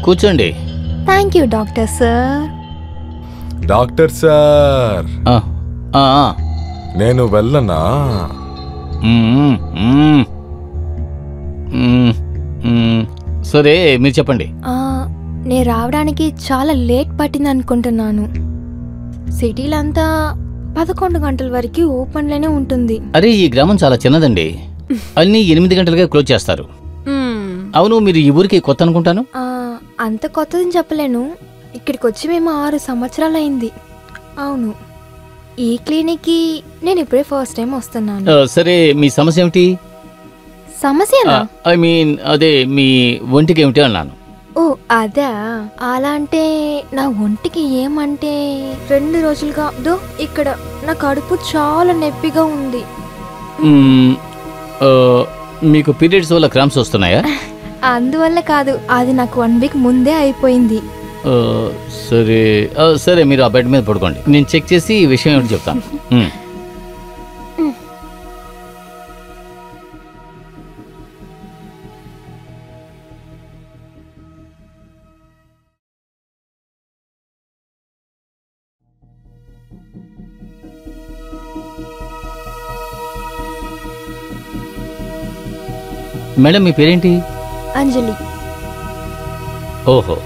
కూర్చోండి. Thank you doctor sir. Doctor sir, నేను వెళ్ళనా? సరే మీరు చెప్పండి. నేను రావడానికి చాలా లేట్ పట్టింది అనుకుంటున్నాను. సిటీలో అంతా 11 గంటల వరకు ఓపెన్లోనే ఉంటుంది. అరే ఈ గ్రామం చాలా చిన్నదండి, అన్ని 8 గంటలుగా క్లోజ్ చేస్తారు. అవును, మీరు ఈ ఊరికి కొత్త అనుకుంటాను. అంత కొత్తదని చెప్పలేను, ఇక్కడికి వచ్చి మేము 6 సంవత్సరాలు అయింది. అవును, ఈ క్లినిక్కి నేను ఇప్పుడే ఫస్ట్ టైం వస్తున్నాను. సరే మీ సమస్య ఏమిటి? సమస్య ఐ మీన్ అదే మీ ఒంటికి ఏమిటి అన్నాను. ఓ అదా, అలా అంటే నా ఒంటికి ఏమంటే 2 రోజులుగా ఇక్కడ నా కడుపు చాలా నొప్పిగా ఉంది. మీకు పీరియడ్స్ వల్ల క్రాంప్స్ వస్తున్నాయా? అందువల్ల కాదు, అది నాకు 1 వీక్ ముందే అయిపోయింది. సరే సరే మీరు ఆ బెడ్ మీద పడుకోండి, నేను చెక్ చేసి ఈ విషయం ఏమిటి చెప్తాను. మేడం మీ పేరేంటి? అంజలి. ఓహో,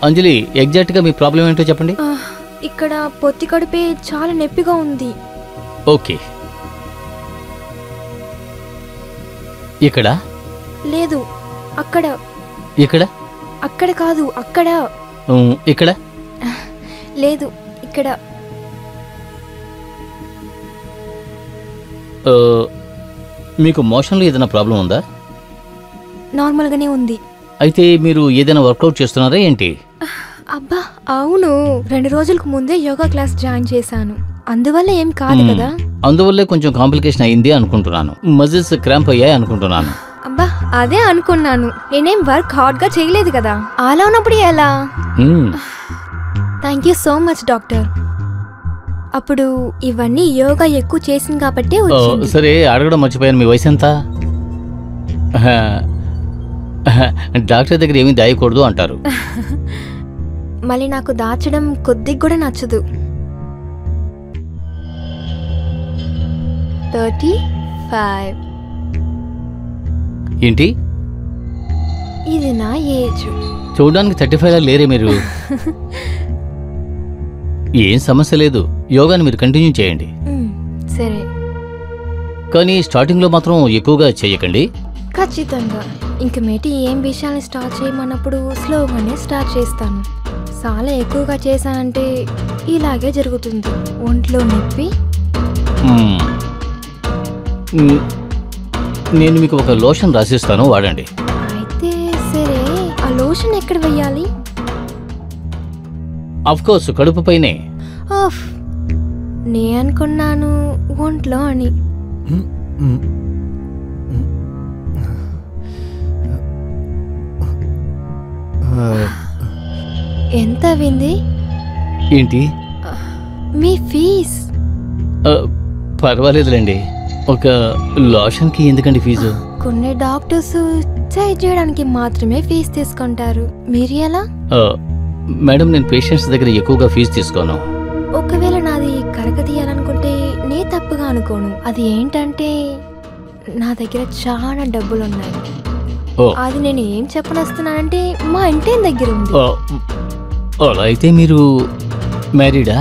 అంజలి ఎగ్జాక్ట్గా మీ ప్రాబ్లం ఏంటో చెప్పండి. ఇక్కడ పొత్తి కడుపే చాలా నొప్పిగా ఉంది. ఓకే, ఇక్కడ లేదు, అక్కడ. ఇక్కడ? అక్కడ కాదు, అక్కడ. ఇక్కడ లేదు, ఇక్కడ. మీకు మోషన్లో ఏదైనా ప్రాబ్లం ఉందా? నార్మల్గానే ఉంది. అయితే మీరు ఏదైనా వర్కౌట్ చేస్తున్నారా ఏంటి? అబ్బా అవును, 2 రోజులకు ముందే యోగా క్లాస్ జాయిన్ చేశాను, అందువల్ల ఏం కాదు కదా. అందువల్లే కొంచెం కాంప్లికేషన్ అయింది అనుకుంటున్నాను, మజిల్స్ క్రాంప్ అయ్యాయి అనుకుంటున్నాను. అబ్బా అదే అనుకున్నాను, నేనేం వర్క్ హార్డ్ గా చేయలేదు కదా. అలా ఉన్నప్పుడు ఎలా? Thank you so much doctor. అప్పుడు ఇవన్నీ యోగా ఎక్కువ చేసింది కాబట్టి. సరే అడగడం మర్చిపోయాను, మీ వయసు ఎంత? డాక్టర్ దగ్గర ఏమీ దాయకూడదు అంటారు. మళ్ళీ నాకు దాచడం కొద్దిగా కూడా నచ్చదు. 35. ఏంటి? ఇది నా ఏజ్. చూడడానికి 35 లేరే మీరు. ఏం సమస్య లేదు, యోగాని మీరు కంటిన్యూ చేయండి. సరే, కానీ స్టార్టింగ్ లో మాత్రం ఎక్కువగా చేయకండి. ఖచ్చితంగా. ఇంక మేటి ఏం విషయాన్ని స్టార్ట్ చేయమన్నప్పుడు స్లోగానే స్టార్ట్ చేస్తాను. చాలా ఎక్కువగా చేశానంటే ఇలాగే జరుగుతుంది, ఒంట్లో నొప్పి. నేను మీకు ఒక లోషన్ రాసిస్తాను, వాడండి. అయితే సరే, ఆ లోషన్ ఎక్కడ వెయ్యాలి? ఆఫ్ కోర్స్ కడుపు పైనే. నే అనుకున్నాను ఒంట్లో అని. ఎంత అయింది? ఏంటి? మీ ఫీజ్? పర్వాలేదులేండి, ఒక లోషన్కి ఎందుకండి ఫీజు? కొన్ని డాక్టర్స్ ట్రై చేయడానికి మాత్రమే ఫీజు తీసుకుంటారు, మీరు ఎలా? మేడం నేను పేషెంట్స్ దగ్గర ఎక్కువగా ఫీజు తీసుకోను. ఒకవేళ నాది కరగతీయాలనుకుంటే నే తప్పుగా అనుకోను. అది ఏంటంటే నా దగ్గర చాలా డబ్బులు ఉన్నాయి. అది నేను ఏం చెప్పనొస్తున్నానంటే మా ఇంటి దగ్గర ఉంది. అలా అయితే మీరు మ్యారీడా?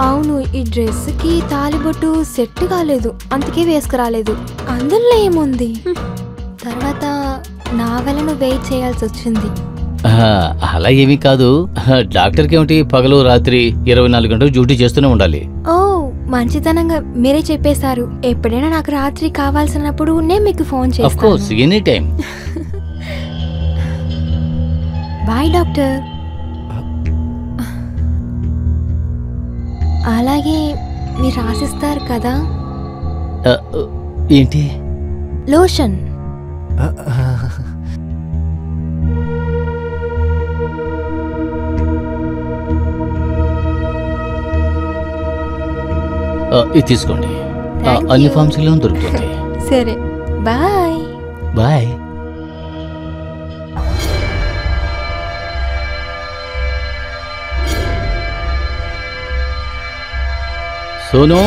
అవును, ఈ డ్రెస్కి తాలిబొట్టు సెట్ కాలేదు, అందుకే వేసుకురాలేదు. అందులో ఏముంది, తర్వాత నా వల్ల వెయిట్ చేయాల్సి వచ్చింది. అలా ఏమీ కాదు, డాక్టర్కి ఏమిటి పగలు రాత్రి 24 గంటలు డ్యూటీ చేస్తూనే ఉండాలి. ఓ మంచితనంగా మీరే చెప్పేశారు. ఎప్పుడైనా నాకు రాత్రి కావాల్సినప్పుడు నేను మీకు ఫోన్ చేస్తాను. Of course, any time. Bye doctor. అలాగే మీరు రాసిస్తారు కదా? ఏంటి? లోషన్. ఇది తీసుకోండి, అన్ని ఫార్మసీలో దొరుకుతుంది. సరే, బాయ్. బాయ్. సోను,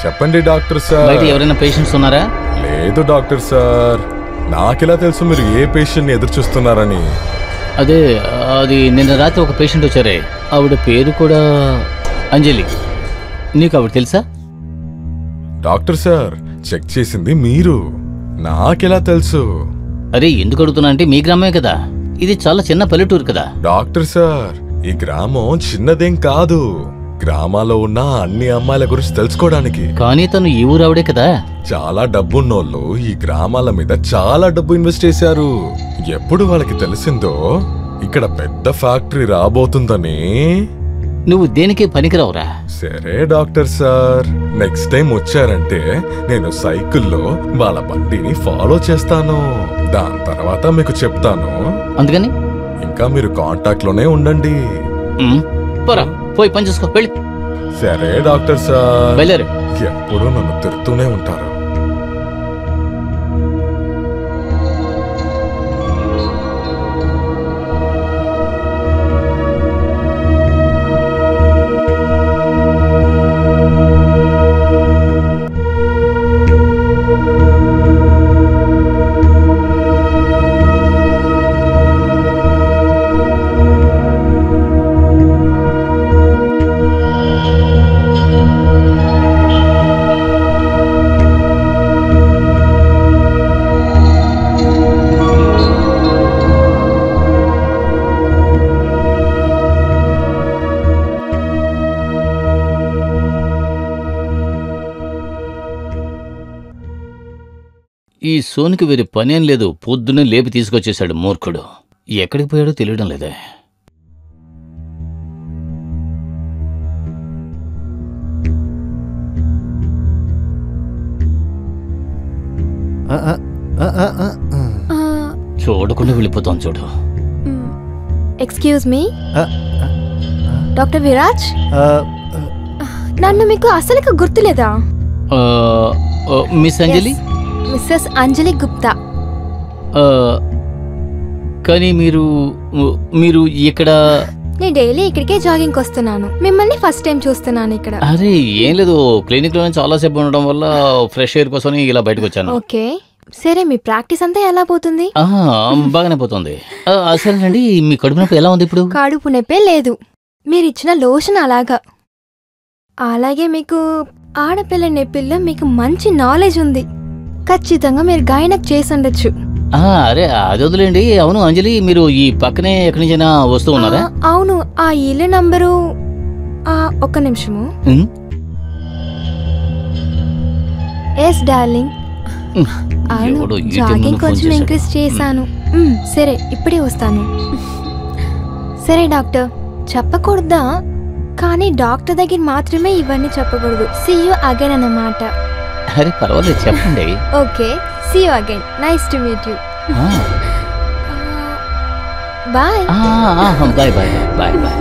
చెప్పండి డాక్టర్ సార్. బయట ఎవరైనా పేషెంట్స్ ఉన్నారా? లేదు డాక్టర్ సార్, నాకెలా తెలుసు మీరు ఏ పేషెంట్ని ఎదురు చూస్తున్నారని? అదే, అది నిన్న రాత్రి ఒక పేషెంట్ వచ్చారే, ఆవిడ పేరు కూడా అంజలి. నీకు ఆవిడ తెలుసా? డాక్టర్ సార్, చెక్ చేసింది మీరు, నాకెలా తెలుసు? అరే ఎందుకు అడుగుతున్నా అంటే, మీ గ్రామమే కదా, ఇది చాలా చిన్న పల్లెటూరు కదా. డాక్టర్ సార్, ఈ గ్రామం చిన్నదేం కాదు, గ్రామాల్లో ఉన్న అన్ని అమ్మాయిల గురించి తెలుసుకోవడానికి. కానీ తను ఈ ఊరు ఆవిడే కదా. చాలా డబ్బున్నోళ్ళు ఈ గ్రామాల మీద చాలా డబ్బు ఇన్వెస్ట్ చేశారు. ఎప్పుడు వాళ్ళకి తెలిసిందో ఇక్కడ పెద్ద ఫ్యాక్టరీ రాబోతుందని. నువ్వు దేనికి పనికిరావురా. సరే డాక్టర్ సార్, నెక్స్ట్ టైం వచ్చారంటే నేను సైకిల్లో వాళ్ళ బండిని ఫాలో చేస్తాను, దాని తర్వాత మీకు చెప్తాను. అందుకని ఇంకా మీరు కాంటాక్ట్ లోనే ఉండండి. పోరా, పోయి పని చూసుకో, వెళ్ళి. సరే డాక్టర్ సార్, బయలుదేరు. ఎప్పుడు నన్ను తిడుతూనే ఉంటారు. ఈ సోనికి వేరే పనేం లేదు, పొద్దున్నే లేపి తీసుకొచ్చేశాడు మూర్ఖుడు. ఎక్కడికి పోయాడో తెలియడం లేదే. చూడకుండా వెళ్ళిపోతాం చూడు. ఎక్స్క్యూజ్ మీ డాక్టర్ విరాజ్, నన్ను మీకు అసలు గుర్తులేదా? మిస్ అంజలి? మిస్సెస్ అంజలి గుప్తా. కానీ మీరు ఇక్కడ? నేను డైలీ ఇక్కడికే జాగింగ్ వస్తున్నాను, మిమ్మల్ని ఫస్ట్ టైం చూస్తున్నాను ఇక్కడ. అరే ఏం లేదు, క్లినిక్ లోనే చాలా సేపు ఉండడం వల్ల ఫ్రెష్ ఎయిర్ కోసం ఇలా బయటకు వచ్చాను. ఓకే, సరే మీ ప్రాక్టీస్ అంతా ఎలా పోతుంది? బాగానే పోతుంది. అసలేనండి, మీ కడుపు నొప్పి ఎలా ఉంది ఇప్పుడు? కడుపు నొప్పే లేదు, మీరు ఇచ్చిన లోషన్ అలాగా. అలాగే మీకు ఆడపిల్ల నొప్పిల్లో మీకు మంచి నాలెడ్జ్ ఉంది, ఖచ్చితంగా మీరు గైనక్ చేసి ఉండొచ్చు. అరే అది వదిలేండి. అవును అంజలి, మీరు ఈ పక్కనే ఎక్కడి నుంచైనా వస్తూ ఉన్నారా? అవును, ఆ ఇల్లు నంబరు. ఒక్క నిమిషము. ఎస్ డార్లింగ్, జాగింగ్ కొంచెం ఇంక్రీజ్ చేశాను. సరే ఇప్పుడే వస్తాను. సరే డాక్టర్, చెప్పకూడదా? కానీ డాక్టర్ దగ్గర మాత్రమే ఇవన్నీ చెప్పకూడదు. సీ యూ అగైన్ అన్నమాట. అరే పర్వాలేదు, చెప్పండి. Okay, see you again, nice to meet you. Bye. Bye bye bye bye.